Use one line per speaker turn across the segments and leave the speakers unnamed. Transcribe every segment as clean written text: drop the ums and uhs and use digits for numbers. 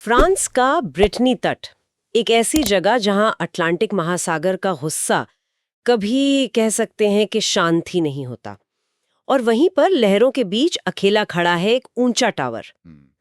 France का Britney तट, एक ऐसी जगह जहां अटलांटिक महासागर का गुस्सा कभी कह सकते हैं कि शांत ही नहीं होता। और वहीं पर लहरों के बीच अकेला खड़ा है एक ऊंचा टावर।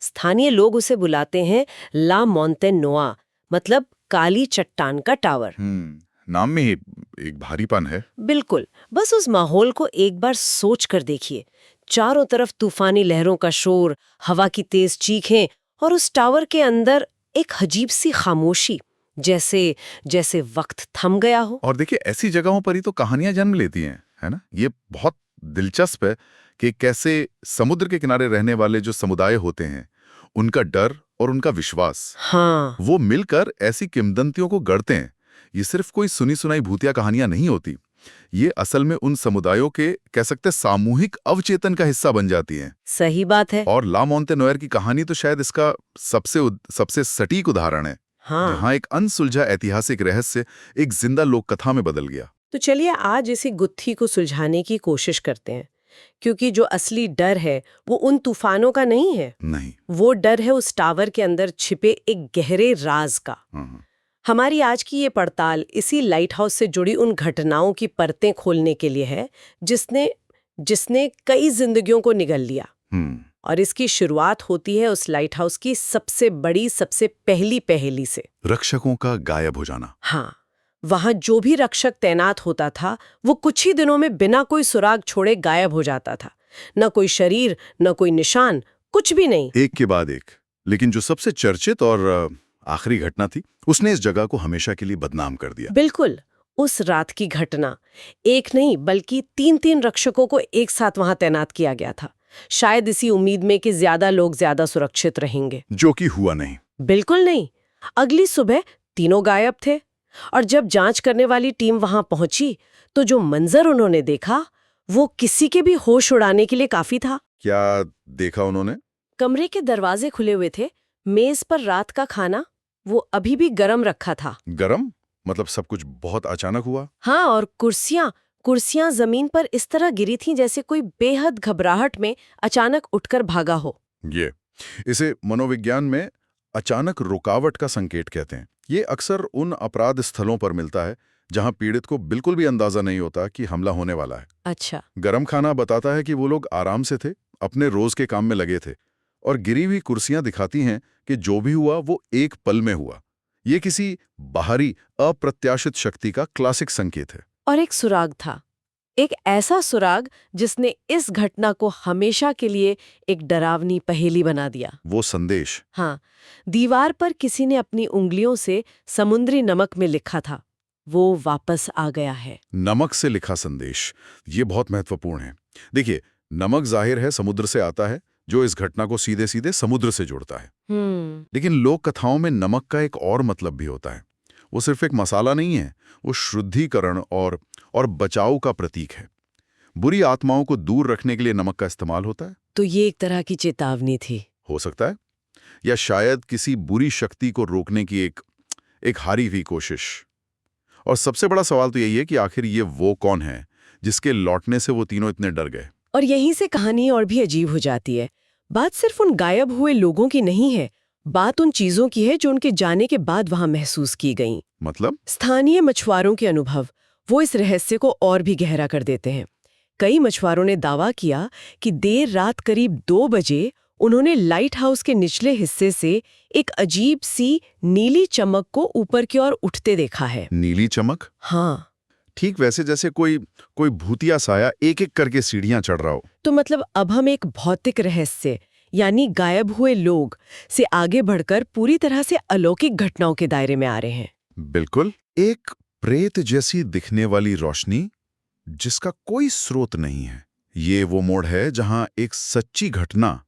स्थानीय लोग उसे बुलाते हैं ला मोंटेन नोआ, मतलब काली चट्टान का टावर।
नाम में ही एक भारीपन है।
बिल्कुल। बस उस माहौल को एक बार सोच कर देखिए। चारों तरफ तूफानी लहरों का शोर, हवा की तेज चीखें और उस टावर के अंदर एक अजीब सी खामोशी, जैसे जैसे वक्त थम गया हो।
और देखिए, ऐसी जगहों पर ही तो कहानियां जन्म लेती हैं, है ना। ये बहुत दिलचस्प है कि कैसे समुद्र के किनारे रहने वाले जो समुदाय होते हैं, उनका डर और उनका विश्वास,
हाँ,
वो मिलकर ऐसी किंवदंतियों को गढ़ते हैं। ये सिर्फ कोई सुनी सुनाई भूतिया कहानियां नहीं होती, ये असल में उन समुदायों के कह सकते सामूहिक अवचेतन का हिस्सा बन जाती हैं।
सही बात है।
और ला मोंते नोयर की कहानी तो शायद इसका सबसे सटीक उदाहरण है,
हाँ,
जहां एक अनसुलझा ऐतिहासिक रहस्य एक जिंदा लोक कथा में बदल गया।
तो चलिए आज इसी गुत्थी को सुलझाने की कोशिश करते हैं, क्योंकि जो असली डर है वो उन तूफानों का नहीं है।
नहीं।
वो डर है उस टावर के अंदर छिपे एक गहरे राज का।
हाँ।
हमारी आज की ये पड़ताल इसी लाइट हाउस से जुड़ी उन घटनाओं की परतें खोलने के लिए है जिसने जिसने कई जिंदगियों को निगल लिया।
हम्म।
और इसकी शुरुआत होती है उस लाइट हाउस की सबसे बड़ी, सबसे पहली पहेली से।
रक्षकों का गायब हो जाना।
हाँ, वहां जो भी रक्षक तैनात होता था वो कुछ ही दिनों में बिना कोई सुराग छोड़े गायब हो जाता था। न कोई शरीर, न कोई निशान, कुछ भी नहीं।
एक के बाद एक। लेकिन जो सबसे चर्चित और आखिरी घटना थी, उसने इस जगह को हमेशा के लिए बदनाम कर दिया।
बिल्कुल। उस रात की घटना, एक नहीं बल्कि तीन तीन रक्षकों को एक साथ वहां तैनात किया गया था, शायद इसी उम्मीद में कि ज्यादा लोग ज्यादा सुरक्षित रहेंगे।
जो कि हुआ नहीं।
बिल्कुल नहीं। अगली सुबह तीनों गायब थे। और जब जांच करने वाली टीम वहां पहुंची तो जो मंजर उन्होंने देखा वो किसी के भी होश उड़ाने के लिए काफी था।
क्या देखा उन्होंने?
कमरे के दरवाजे खुले हुए थे, मेज पर रात का खाना वो अभी भी गरम रखा था।
गरम? मतलब सब कुछ बहुत अचानक हुआ?
हाँ, और कुर्सियां कुर्सियां जमीन पर इस तरह गिरी थीं जैसे कोई बेहद घबराहट में अचानक उठकर भागा हो।
ये इसे मनोविज्ञान में अचानक रुकावट का संकेत कहते हैं। ये अक्सर उन अपराध स्थलों पर मिलता है जहां पीड़ित को बिल्कुल भी अंदाजा नहीं होता कि हमला होने वाला है।
अच्छा।
गरम खाना बताता है कि वो लोग आराम से थे, अपने रोज के काम में लगे थे। और गिरी हुई कुर्सियां दिखाती हैं कि जो भी हुआ वो एक पल में हुआ। ये किसी बाहरी अप्रत्याशित शक्ति का क्लासिक संकेत है।
और एक सुराग था, एक ऐसा सुराग जिसने इस घटना को हमेशा के लिए एक डरावनी पहेली बना दिया।
वो संदेश।
हाँ, दीवार पर किसी ने अपनी उंगलियों से समुद्री नमक में लिखा था, वो वापस आ गया है।
नमक से लिखा संदेश, ये बहुत महत्वपूर्ण है। देखिए, नमक जाहिर है समुद्र से आता है, जो इस घटना को सीधे सीधे समुद्र से जोड़ता है। लेकिन लोक कथाओं में नमक का एक और मतलब भी होता है। वो सिर्फ एक मसाला नहीं है, वो शुद्धिकरण और बचाव का प्रतीक है। बुरी आत्माओं को दूर रखने के लिए नमक का इस्तेमाल होता है।
तो ये एक तरह की चेतावनी थी।
हो सकता है, या शायद किसी बुरी शक्ति को रोकने की एक हारी हुई कोशिश। और सबसे बड़ा सवाल तो यही है कि आखिर ये वो कौन है जिसके लौटने से वो तीनों इतने डर गए।
और यहीं से कहानी और भी अजीब हो जाती है। बात सिर्फ उन गायब हुए लोगों की नहीं है, बात उन चीजों की है जो उनके जाने के बाद वहां महसूस की गईं।
मतलब?
स्थानीय मछुआरों के अनुभव वो इस रहस्य को और भी गहरा कर देते हैं। कई मछुआरों ने दावा किया कि देर रात करीब 2 बजे उन्होंने लाइट हाउस के निचले हिस्से से एक अजीब सी नीली चमक को ऊपर की ओर उठते देखा है।
नीली चमक?
हाँ।
ठीक वैसे जैसे कोई भूतिया साया एक एक करके सीढ़ियां चढ़ रहा हो।
तो मतलब अब हम एक भौतिक रहस्य यानी गायब हुए लोग से आगे बढ़कर पूरी तरह से अलौकिक घटनाओं के दायरे में आ रहे हैं।
बिल्कुल। एक प्रेत जैसी दिखने वाली रोशनी जिसका कोई स्रोत नहीं है। ये वो मोड़ है जहां एक सच्ची घटना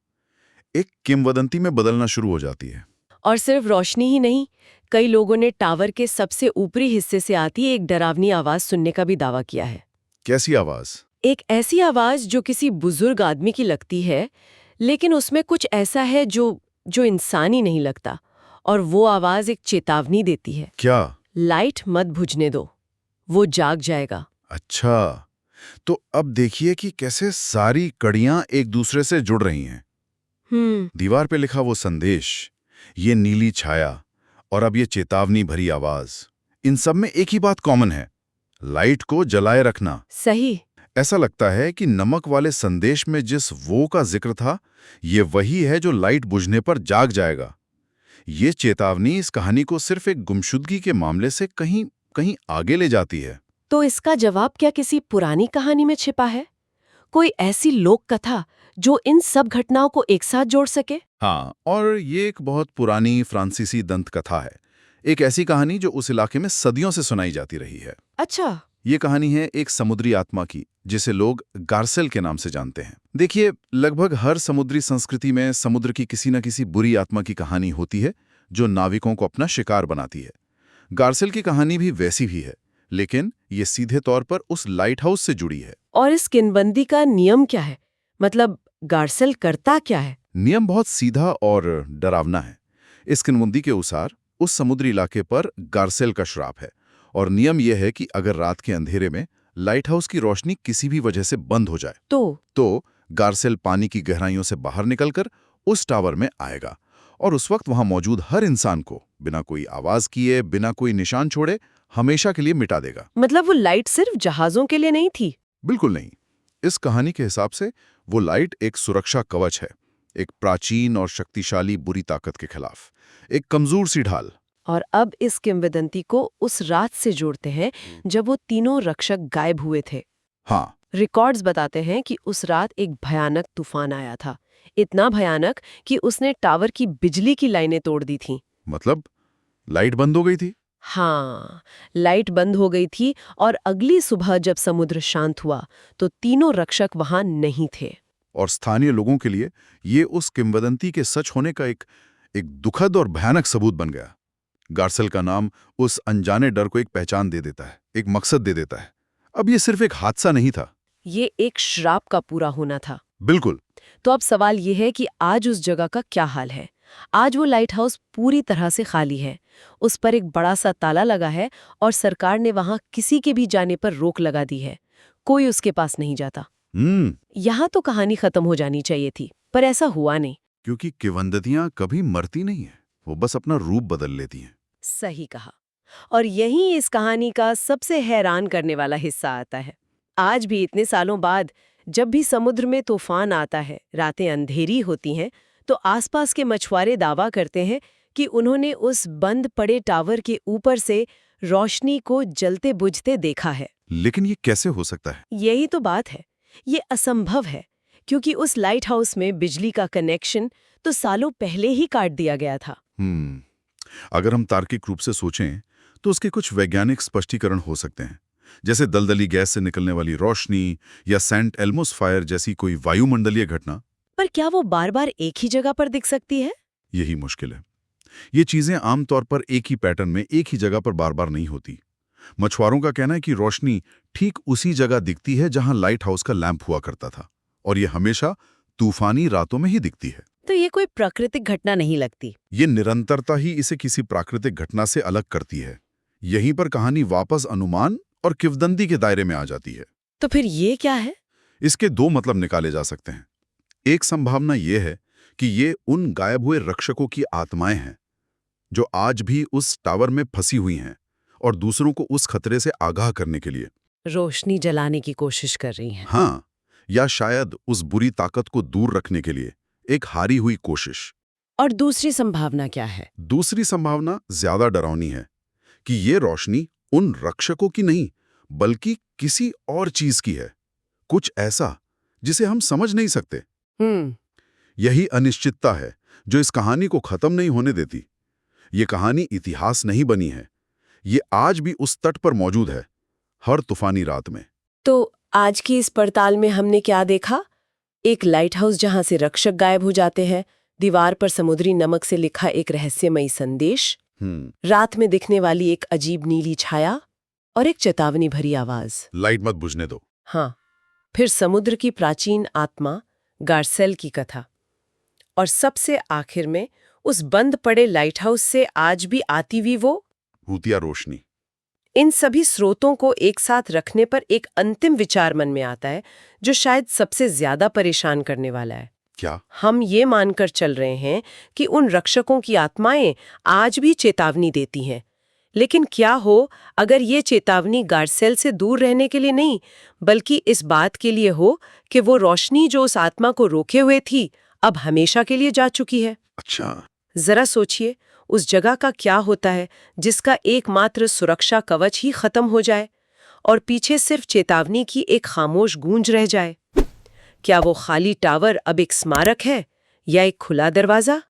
एक किंवदंती में बदलना शुरू हो जाती है।
और सिर्फ रोशनी ही नहीं, कई लोगों ने टावर के सबसे ऊपरी हिस्से से आती एक डरावनी आवाज सुनने का भी दावा किया है।
कैसी आवाज?
एक ऐसी आवाज जो किसी बुजुर्ग आदमी की लगती है, लेकिन उसमें कुछ ऐसा है जो इंसानी नहीं लगता। और वो आवाज एक चेतावनी देती है।
क्या?
लाइट मत बुझने दो, वो जाग जाएगा।
अच्छा, तो अब देखिए कि कैसे सारी कड़ियां एक दूसरे से जुड़ रही हैं। दीवार पे लिखा वो संदेश, ये नीली छाया और अब ये चेतावनी भरी आवाज, इन सब में एक ही बात कॉमन है, लाइट को जलाए रखना।
सही।
ऐसा लगता है कि नमक वाले संदेश में जिस वो का जिक्र था, ये वही है जो लाइट बुझने पर जाग जाएगा। ये चेतावनी इस कहानी को सिर्फ एक गुमशुदगी के मामले से कहीं कहीं आगे ले जाती है।
तो इसका जवाब क्या किसी पुरानी कहानी में छिपा है? कोई ऐसी लोक कथा जो इन सब घटनाओं को एक साथ जोड़ सके?
हाँ, और ये एक बहुत पुरानी फ्रांसीसी दंत कथा है। एक ऐसी कहानी जो उस इलाके में सदियों से सुनाई जाती रही है।
अच्छा।
ये कहानी है एक समुद्री आत्मा की, जिसे लोग गार्सेल के नाम से जानते हैं। देखिए, लगभग हर समुद्री संस्कृति में समुद्र की किसी न किसी बुरी आत्मा की कहानी होती है जो नाविकों को अपना शिकार बनाती है। गार्सेल की कहानी भी वैसी ही है, लेकिन ये सीधे तौर पर उस लाइट हाउस से जुड़ी है।
और इस किंवदंती का नियम क्या है? मतलब गार्सेल करता क्या है?
नियम बहुत सीधा और डरावना है। इस किंवदंती के अनुसार उस समुद्री इलाके पर गार्सेल का श्राप है, और नियम यह है कि अगर रात के अंधेरे में लाइट हाउस की रोशनी किसी भी वजह से बंद हो जाए तो गार्सेल पानी की गहराइयों से बाहर निकलकर उस टावर में आएगा, और उस वक्त वहां मौजूद हर इंसान को बिना कोई आवाज किए, बिना कोई निशान छोड़े हमेशा के लिए मिटा देगा।
मतलब वो लाइट सिर्फ जहाजों के लिए नहीं थी?
बिल्कुल नहीं। इस कहानी के हिसाब से वो लाइट एक सुरक्षा कवच है, एक प्राचीन और शक्तिशाली बुरी ताकत के खिलाफ, एक कमजोर सी ढाल।
और अब इस किंवदंती को उस रात से जोड़ते हैं जब वो तीनों रक्षक गायब हुए थे।
हाँ,
रिकॉर्ड्स बताते हैं कि उस रात एक भयानक तूफान आया था, इतना भयानक कि उसने टावर की बिजली की लाइनें तोड़ दी थीं।
मतलब लाइट बंद हो गई थी।
हाँ, लाइट बंद हो गई थी और अगली सुबह जब समुद्र शांत हुआ तो तीनों रक्षक वहां नहीं थे।
और स्थानीय लोगों के लिए ये उस किंवदंती के सच होने का एक दुखद और भयानक सबूत बन गया। गार्सेल का नाम उस अनजाने डर को एक पहचान दे देता है, एक मकसद दे देता है। अब ये सिर्फ एक हादसा नहीं था,
ये एक श्राप का पूरा होना था।
बिल्कुल।
तो अब सवाल ये है कि आज उस जगह का क्या हाल है? आज वो लाइट हाउस पूरी तरह से खाली है, उस पर एक बड़ा सा ताला लगा है और सरकार ने वहां किसी के भी जाने पर रोक लगा दी है। कोई उसके पास नहीं जाता। यहाँ तो कहानी खत्म हो जानी चाहिए थी, पर ऐसा हुआ नहीं।
क्योंकि किंवदंतियां कभी मरती नहीं है, वो बस अपना रूप बदल लेती हैं।
सही कहा। और यही इस कहानी का सबसे हैरान करने वाला हिस्सा आता है। आज भी इतने सालों बाद जब भी समुद्र में तूफान आता है, रातें अंधेरी होती हैं, तो आसपास के मछुआरे दावा करते हैं कि उन्होंने उस बंद पड़े टावर के ऊपर से रोशनी को जलते बुझते देखा है।
लेकिन ये कैसे हो सकता है?
यही तो बात है। ये असंभव है, क्योंकि उस लाइट हाउस में बिजली का कनेक्शन तो सालों पहले ही काट दिया गया था।
अगर हम तार्किक रूप से सोचें तो उसके कुछ वैज्ञानिक स्पष्टीकरण हो सकते हैं, जैसे दलदली गैस से निकलने वाली रोशनी या सेंट एल्मोस फायर जैसी कोई वायुमंडलीय घटना।
पर क्या वो बार बार एक ही जगह पर दिख सकती है?
यही मुश्किल है। ये चीजें आमतौर पर एक ही पैटर्न में एक ही जगह पर बार बार नहीं होती। मछुआरों का कहना है कि रोशनी ठीक उसी जगह दिखती है जहां लाइट हाउस का लैंप हुआ करता था, और ये हमेशा तूफानी रातों में ही दिखती है।
तो ये कोई प्राकृतिक घटना नहीं लगती।
ये निरंतरता ही इसे किसी प्राकृतिक घटना से अलग करती है। यहीं पर कहानी वापस अनुमान और किंवदंती के दायरे में आ जाती है।
तो फिर ये क्या है?
इसके दो मतलब निकाले जा सकते हैं। एक संभावना यह है कि ये उन गायब हुए रक्षकों की आत्माएं हैं जो आज भी उस टावर में फंसी हुई हैं और दूसरों को उस खतरे से आगाह करने के लिए
रोशनी जलाने की कोशिश कर रही हैं।
हाँ, या शायद उस बुरी ताकत को दूर रखने के लिए एक हारी हुई कोशिश।
और दूसरी संभावना क्या है?
दूसरी संभावना ज्यादा डरावनी है कि ये रोशनी उन रक्षकों की नहीं बल्कि किसी और चीज की है, कुछ ऐसा जिसे हम समझ नहीं सकते। यही अनिश्चितता है जो इस कहानी को खत्म नहीं होने देती। ये कहानी इतिहास नहीं बनी है, ये आज भी उस तट पर मौजूद है, हर तूफानी रात में।
तो आज की इस पड़ताल में हमने क्या देखा? एक लाइट हाउस जहां से रक्षक गायब हो जाते हैं, दीवार पर समुद्री नमक से लिखा एक रहस्यमयी संदेश, रात में दिखने वाली एक अजीब नीली छाया और एक चेतावनी भरी आवाज,
लाइट मत बुझने दो।
हाँ, फिर समुद्र की प्राचीन आत्मा गार्सेल की कथा, और सबसे आखिर में उस बंद पड़े लाइट हाउस से आज भी आती हुई वो
भूतिया रोशनी।
इन सभी स्रोतों को एक साथ रखने पर एक अंतिम विचार मन में आता है जो शायद सबसे ज्यादा परेशान करने वाला है।
क्या?
हम ये मानकर चल रहे हैं कि उन रक्षकों की आत्माएं आज भी चेतावनी देती हैं। लेकिन क्या हो अगर ये चेतावनी गार्सेल से दूर रहने के लिए नहीं, बल्कि इस बात के लिए हो कि वो रोशनी जो उस आत्मा को रोके हुए थी, अब हमेशा के लिए जा चुकी है।
अच्छा।
जरा सोचिए, उस जगह का क्या होता है जिसका एकमात्र सुरक्षा कवच ही खत्म हो जाए और पीछे सिर्फ चेतावनी की एक खामोश गूंज रह जाए। क्या वो खाली टावर अब एक स्मारक है या एक खुला दरवाजा?